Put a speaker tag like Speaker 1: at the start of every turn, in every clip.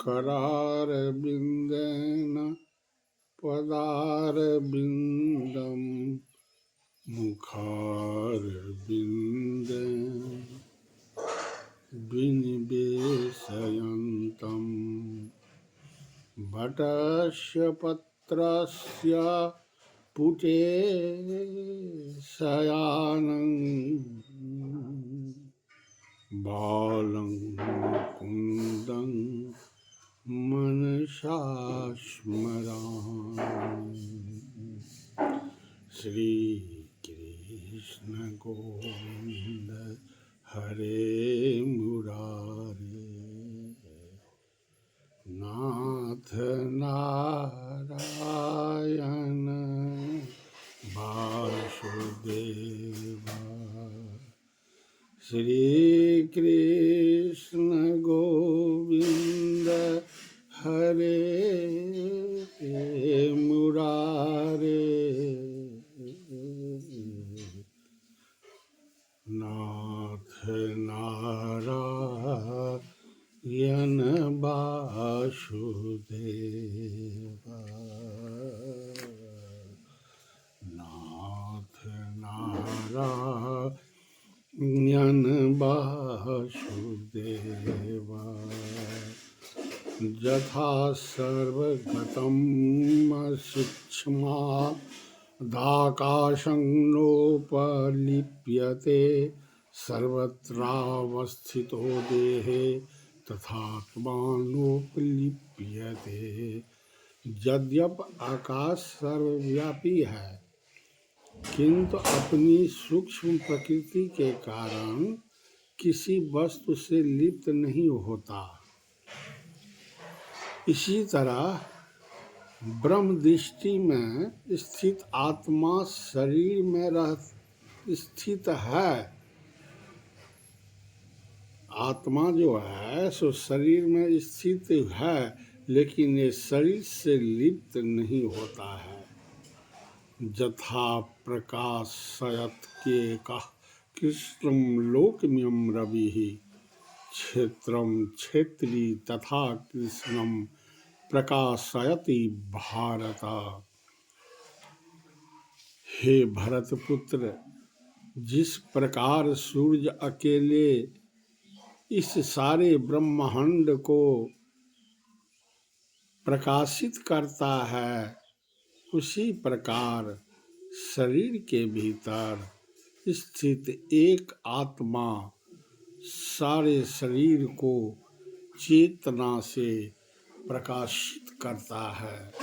Speaker 1: करारविन्देन पदारविन्दं मुखारविन्देन विनिवेशयन्तं वटस्य पत्रस्य पुटे शयानं बालं मुकुन्दं मनसा स्मरामि। श्री कृष्ण गोविंद हरे मुरारे, नाथ नारायण वासुदेवा। श्री कृष्ण गोविंद हरे मुरारे, नाथ नारायण वासुदेवा। नाथ नारायण वासुदेवा। यथा सर्वगतं शिक्ष्मादाकाशं नोपलिप्यते, सर्वत्रावस्थितो देहे तथात्मानोपलिप्यते। यद्यप आकाश सर्वव्यापी है, किंतु अपनी सूक्ष्म प्रकृति के कारण किसी वस्तु से लिप्त नहीं होता। इसी तरह ब्रह्म दृष्टि में स्थित आत्मा शरीर में स्थित है। आत्मा जो है सो शरीर में स्थित है, लेकिन ये शरीर से लिप्त नहीं होता है। यथा प्रकाशयत् केकः कृष्णं लोकमियं रविः, क्षेत्रं क्षेत्री तथा कृष्णं प्रकाशयति भारत। हे भरतपुत्र, जिस प्रकार सूर्य अकेले इस सारे ब्रह्मांड को प्रकाशित करता है, उसी प्रकार शरीर के भीतर स्थित एक आत्मा सारे शरीर को चेतना से प्रकाशित करता है।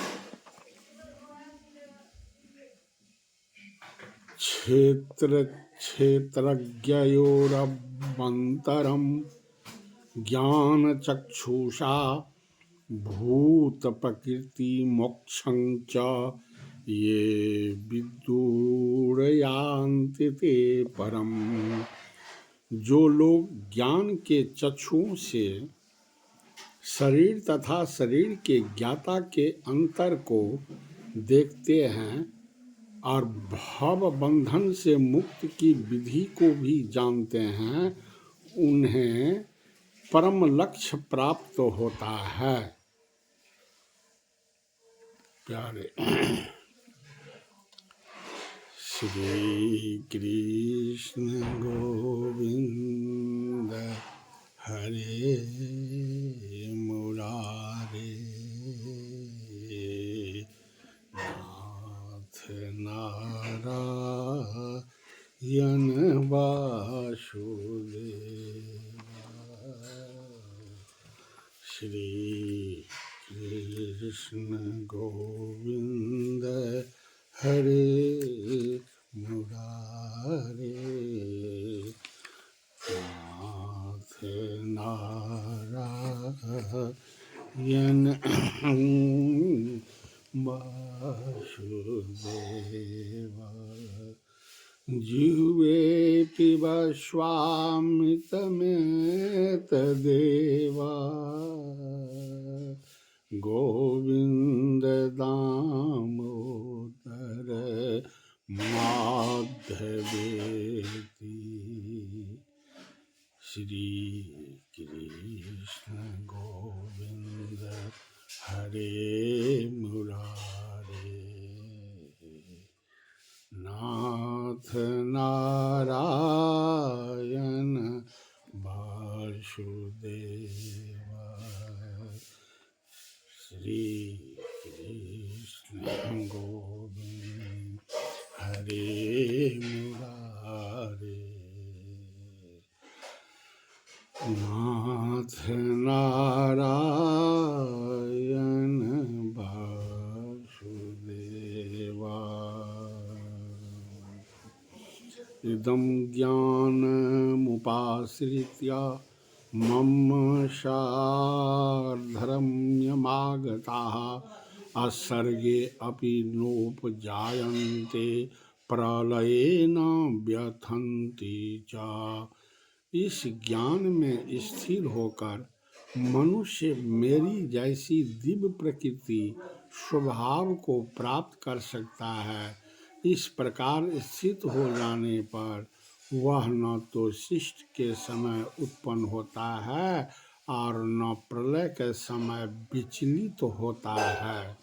Speaker 1: क्षेत्र क्षेत्रज्ञयोरभ्यन्तरं ज्ञान चक्षुषा भूत प्रकृति मोक्षं च ये विदुर्यान्ति ते परम। जो लोग ज्ञान के चक्षुओं से शरीर तथा शरीर के ज्ञाता के अंतर को देखते हैं और भाव बंधन से मुक्ति की विधि को भी जानते हैं, उन्हें परम लक्ष्य प्राप्त होता है। प्यारे श्री कृष्ण गोविंद हरे मुरारे, नाथ नारायण वासुदेवा। श्री कृष्ण गोविंद हरे मुरारे, नाथ नारायण वासुदेवा। जिह्वे पिब स्वामृतमेतदेवा, गोविंद दामोदर माधवेति। श्री कृष्ण गोविंद मुरारे। नाथ नारायण वासुदेवा, श्री कृष्ण गोविंद हरे मुरारे। नाथ नारायण वासुदेवा। इदं ज्ञानमुपाश्रित्य मम साधर्म्यमागताः असर्गे अपि नोपजायन्ते प्रलये न व्यथन्ति च। इस ज्ञान में स्थिर होकर मनुष्य मेरी जैसी दिव्य प्रकृति स्वभाव को प्राप्त कर सकता है। इस प्रकार स्थित हो जाने पर वह न तो शिष्ट के समय उत्पन्न होता है और न प्रलय के समय विचलित होता है।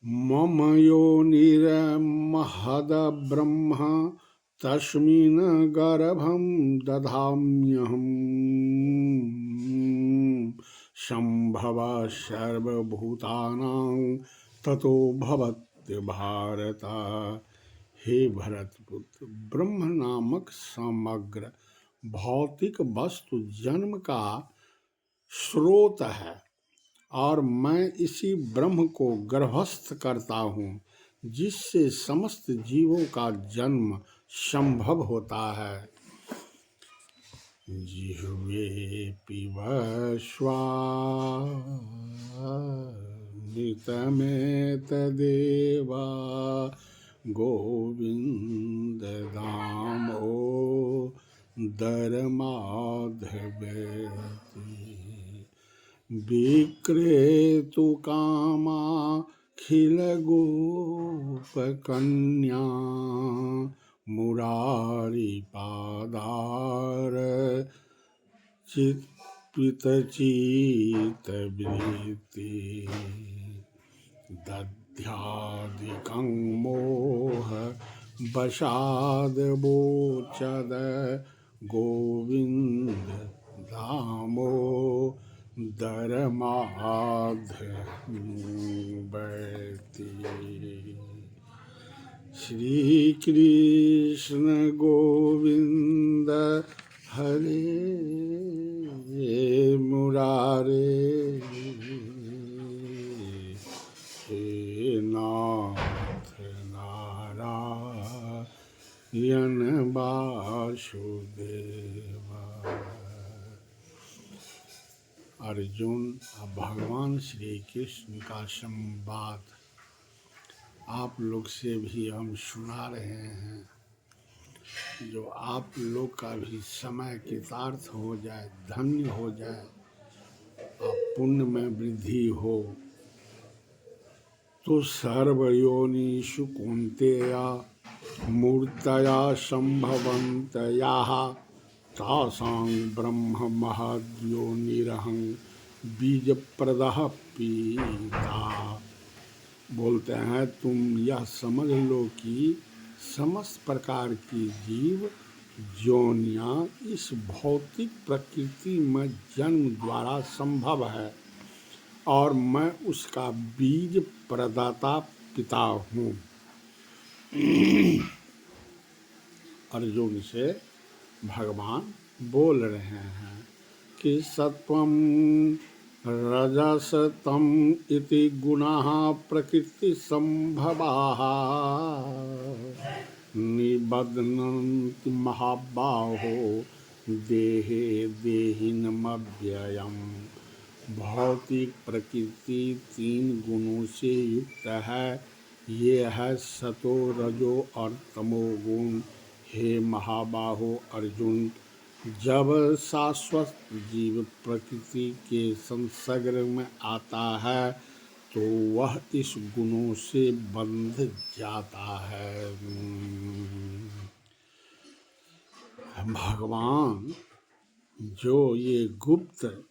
Speaker 1: मम योनिर्महद् ब्रह्म तस्मिन् गर्भं दधाम्यहम्। संभवः सर्वभूतानां ततो भवत्य भारत। हे भरतपुत्र, ब्रह्म नामक समग्र भौतिक वस्तु जन्म का स्रोत है और मैं इसी ब्रह्म को गर्भस्थ करता हूँ, जिससे समस्त जीवों का जन्म संभव होता है। जिह्वे पिब स्वामृतमेतदेवा गोविन्द दामोदरमाधवेति। विक्रेतु कामाखिलगोपकन्या मुरारिपादार चित्पितचित्तवृत्ति। दध्यादिकं मोह वशादवोचद गोविन्द दामोदरमाधवेति। श्री कृष्ण गोविंद हरे मुरारे। हे नाथ नारायण वासुदेवा। अर्जुन, अब भगवान श्री कृष्ण का संवाद आप लोग से भी हम सुना रहे हैं, जो आप लोग का भी समय कृतार्थ हो जाए, धन्य हो जाए और पुण्य में वृद्धि हो। तो सर्वयोनिषु कौन्तेय मूर्तया संभवन्तयाः तासां ब्रह्म महद्योनिरहं बीजप्रदः पीता। बोलते हैं, तुम यह समझ लो कि समस्त प्रकार की जीव योनियां इस भौतिक प्रकृति में जन्म द्वारा संभव है और मैं उसका बीज प्रदाता पिता हूँ। अर्जुन से भगवान बोल रहे हैं कि सत्वं रजसतम इति गुणाः प्रकृति संभवाः निबध्नन्ति महाबाहो देहे देहिनमव्ययम्। भौतिक प्रकृति 3 गुणों से युक्त है। ये है सतो, रजो और तमो गुण। हे महाबाहो अर्जुन, जब शाश्वत जीव प्रकृति के संसर्ग में आता है तो वह इस गुणों से बंध जाता है। भगवान जो ये गुप्त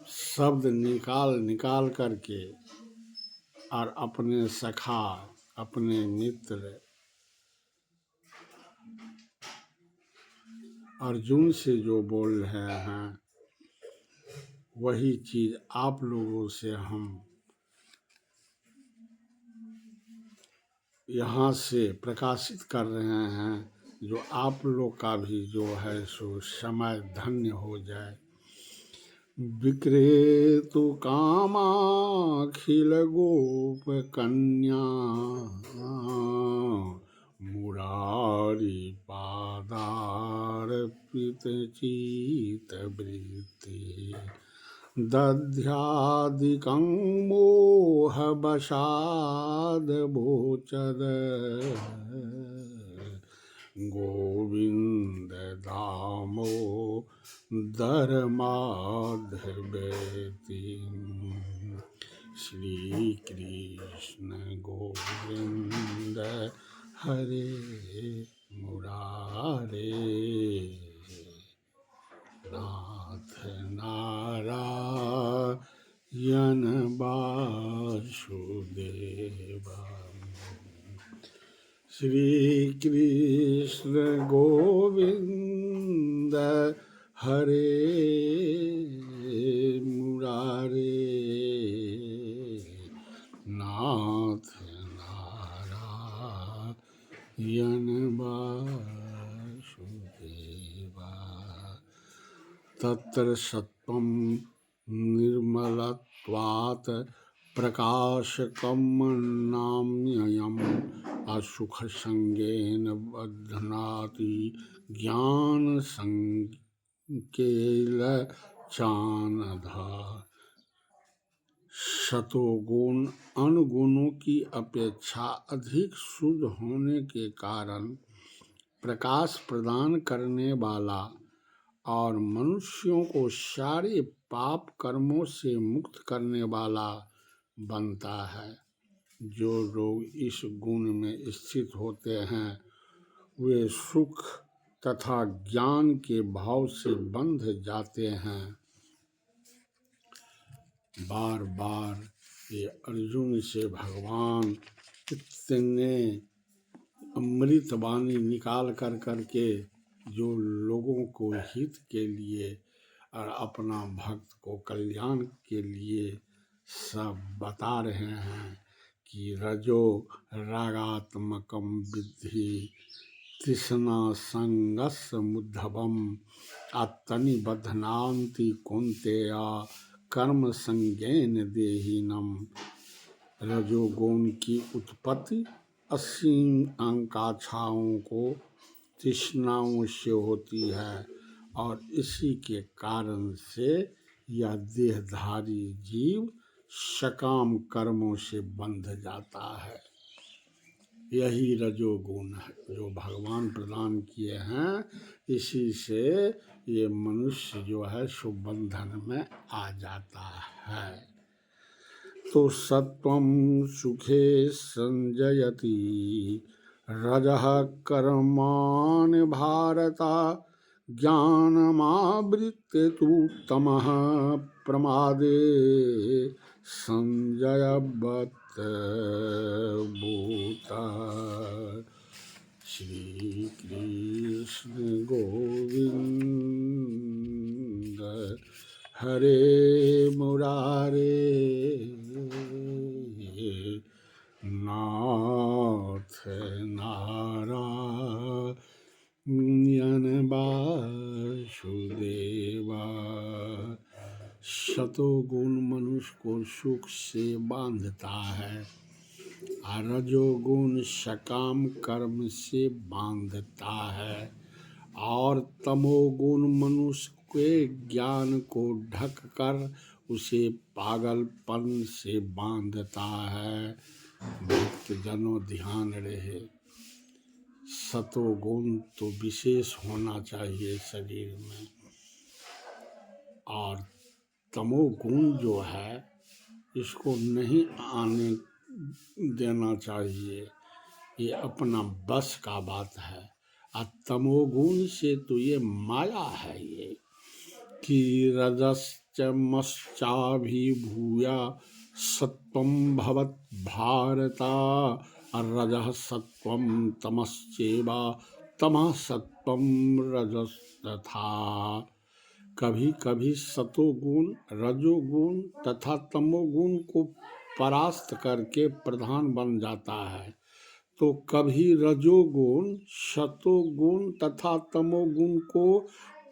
Speaker 1: शब्द निकाल करके और अपने सखा, अपने मित्र अर्जुन से जो बोल रहे हैं, वही चीज आप लोगों से हम यहाँ से प्रकाशित कर रहे हैं, जो आप लोग का भी जो है सो समय धन्य हो जाए। विक्रेतु कामाखिल गोप कन्या मुरारी पादार्पित चित वृत्ति दध्यादिकं मोहवशाद् भोचद गोविंद दामोदरमाधवेति। श्री कृष्ण गोविंद हरे मुरारे नाथ नारायण वासुदेव। श्री कृष्ण गोविंद हरे मुरारे नाथ नारायण वासुदेवा। तत्र सत्वं निर्मलत्वात् प्रकाशकं नाम्ययम् असुखसंगेन बध्नाति ज्ञानसंकेलचानघा। सतोगुण अनुगुणों की अपेक्षा अधिक शुद्ध होने के कारण प्रकाश प्रदान करने वाला और मनुष्यों को सारे पाप कर्मों से मुक्त करने वाला बनता है। जो लोग इस गुण में स्थित होते हैं, वे सुख तथा ज्ञान के भाव से बंध जाते हैं। बार बार ये अर्जुन से भगवान इतने अमृत वाणी निकाल करके जो लोगों को हित के लिए और अपना भक्त को कल्याण के लिए सब बता रहे हैं कि रजो रागात्मकम विद्धि तृष्णा संगस्य मुद्धवम आत्तनि बध्नान्ति कुन्तेया कर्म संज्ञेन देहिनम। रजोगुण की उत्पत्ति असीम आकांक्षाओं को तृष्णाओं से होती है और इसी के कारण से यह देहधारी जीव सकाम कर्मों से बंध जाता है। यही रजोगुण है जो भगवान प्रदान किए हैं, इसी से ये मनुष्य जो है सो बंधन में आ जाता है। तो सत्वं सुखे संजयति रजः कर्माणि भारत ज्ञानमावृत्य तु तमः प्रमादे संजयवत् भूता। श्री कृष्ण गोविंद हरे मुरारे नाथ नारायण वासुदेवा। सतोगुण मनुष्य को सुख से बांधता है और रजोगुण सकाम कर्म से बांधता है और तमोगुण मनुष्य के ज्ञान को ढक कर उसे पागलपन से बांधता है। भक्त जनों ध्यान रहे, सतोगुण तो विशेष होना चाहिए शरीर में और तमोगुण जो है इसको नहीं आने देना चाहिए। ये अपना बस का बात है और तमोगुण से तो ये माया है। कि रजश्चमश्चाभिभूय सत्वं भवत् भारता, रजः सत्वं तमश्चैव तमः सत्वं रजस्तथा। कभी कभी सतोगुण रजोगुण तथा तमोगुण को परास्त करके प्रधान बन जाता है, तो कभी रजोगुण सतोगुण तथा तमोगुण को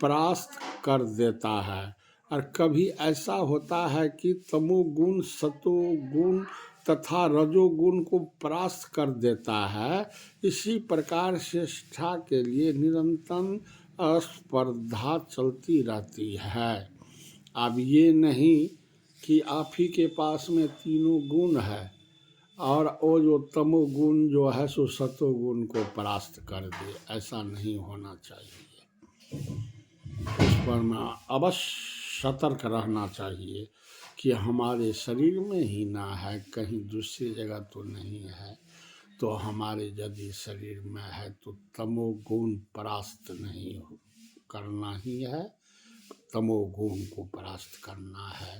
Speaker 1: परास्त कर देता है, और कभी ऐसा होता है कि तमोगुण सतोगुण तथा रजोगुण को परास्त कर देता है। इसी प्रकार श्रेष्ठता के लिए निरंतर स्पर्धा चलती रहती है। अब ये नहीं कि आप ही के पास में तीनों गुण है और वो जो तमोगुण जो है सो सतोगुण को परास्त कर दे, ऐसा नहीं होना चाहिए। इस पर में अवश्य सतर्क रहना चाहिए कि हमारे शरीर में ही ना है, कहीं दूसरी जगह तो नहीं है। तो हमारे यदि शरीर में है तो तमोगुण परास्त नहीं करना ही है, तमोगुण को परास्त करना है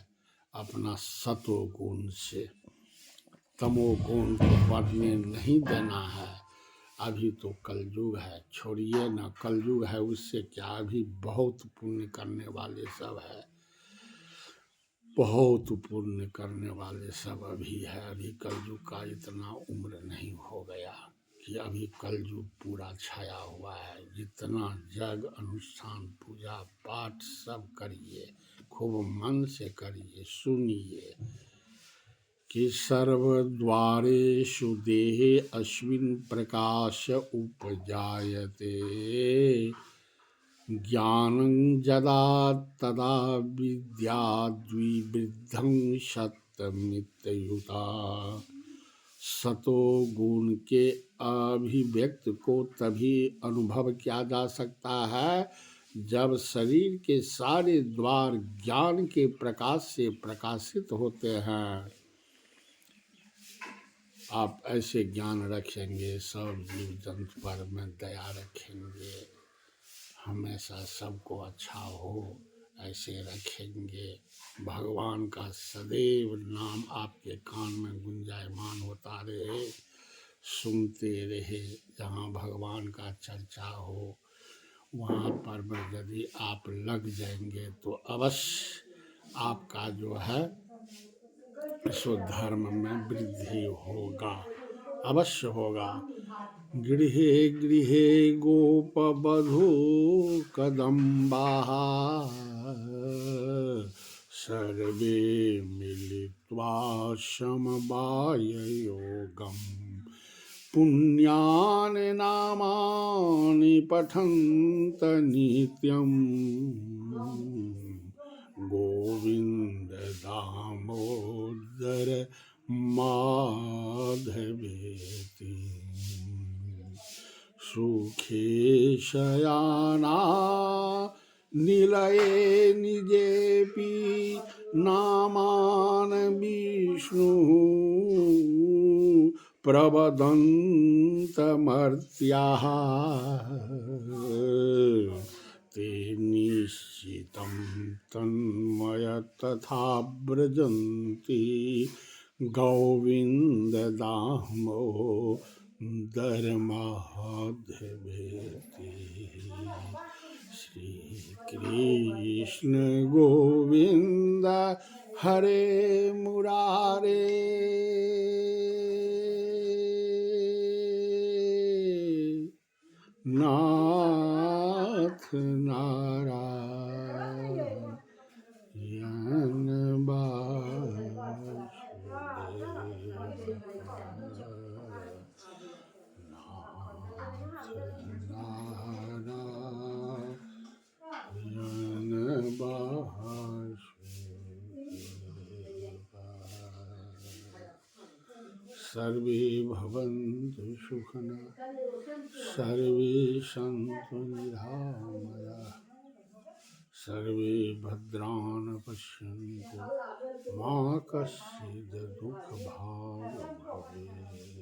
Speaker 1: अपना सतोगुण से। तमोगुण को बढ़ने नहीं देना है। अभी तो कलयुग है, छोड़िए ना, कलयुग है उससे क्या, अभी बहुत पुण्य करने वाले सब है, बहुत पुण्य करने वाले सब अभी है। अभी कलयुग का इतना उम्र नहीं हो गया कि अभी कलयुग पूरा छाया हुआ है। जितना जग अनुष्ठान पूजा पाठ सब करिए, खूब मन से करिए, सुनिए कि सर्वद्वारेषु देहे अस्मिन् प्रकाश उपजायते, ज्ञानं यदा तदा विद्याद् द्विवृद्धं सत्यमित्युता। सतो गुण के अभिव्यक्त को तभी अनुभव किया जा सकता है जब शरीर के सारे द्वार ज्ञान के प्रकाश से प्रकाशित होते हैं। आप ऐसे ज्ञान रखेंगे, सब जीव जंतु पर में दया रखेंगे, हमेशा सबको अच्छा हो ऐसे रखेंगे, भगवान का सदैव नाम आपके कान में गुंजायमान होता रहे, सुनते रहे। जहाँ भगवान का चर्चा हो वहाँ पर यदि आप लग जाएंगे तो अवश्य आपका जो है सो धर्म में वृद्धि होगा, अवश्य होगा। गृहे गृहे गोपवधू कदम्बाः सर्वे मिलित्वा समवाययोगम्, पुण्यानि नामानि पठन्त नित्यम्, गोविंद दामोदर माधवेति। सुखे शयाना निलये निजेपि, नामान विष्णु प्रवदन्तमर्त्याः, ते निश्चितं तन्मय तथा व्रजन्ति, गोविंद दामोदर माधवेति। श्री कृष्ण गोविंद हरे मुरारे, नाथ नारायण वासुदेव, नाथ नारायण वासुदेव। सर्वे भवन्तु सुखिनः, सर्वे सन्तु निरामयाः, सर्वे भद्राणि पश्यन्तु मा कश्चित् दुःखभाग् भवेत्।